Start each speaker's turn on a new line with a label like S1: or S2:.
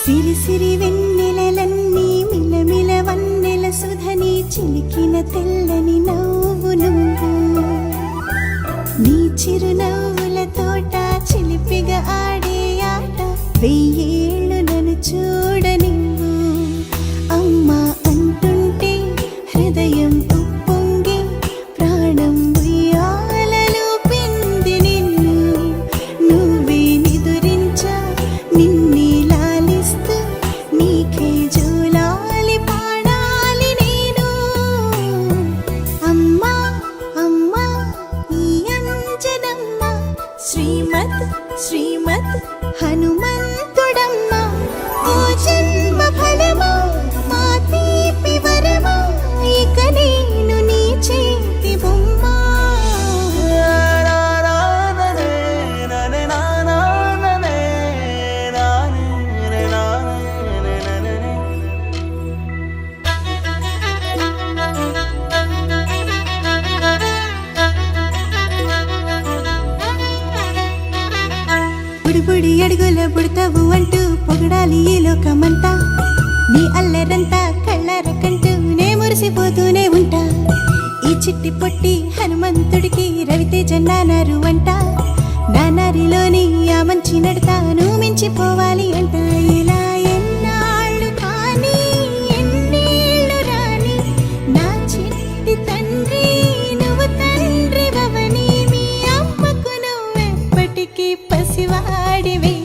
S1: సిరి సిరి వెన్నెలలన్నీ మిలమిల వన్నెల సుధని చిలికిన తెల్లని నవ్వు నువ్వు నీ చిరునవ్వుల తోట చిలిపిగా ఆడే ఆట వెయ్యేళ్ళు నన్ను చూడనివ్వు అమ్మా అంటుంటే హృదయం ఉప్పొంగి ప్రాణం ఉయ్యాలలో పింది నిన్ను నువ్వే నిదురించా నిన్నే లాలిస్తూ నీకే జోలాలి పాడాలి నేను అమ్మా అమ్మా ఈ అంజనమ్మ శ్రీమత్ శ్రీమత్ హనుమంతుడమ్మ ఓ జన్మ ఫలమా మా తీపి వరమా ఇక నేను నీ చేతి బొమ్మ బుడిబుడి అడుగుల బుడతావు అంటూ పొగడాలి ఈ లోకమంతా నీ అల్లరంతా కళ్ళార కంటూ నే మురిసిపోతూనే ఉంటా ఈ చిట్టి పొట్టి హనుమంతుడికి రవితేజ నానారు అంట నానారిలోని ఆ మంచి నడతాను మించిపోవాలి అంట ఇలా ఎన్నాళ్ళు కానీ ఎన్నేళ్ళు రాని నా చిట్టి తండ్రి నువ్వు తండ్రి భవని మీ అమ్మకు నువ్వెప్పటికీ పసివాడివే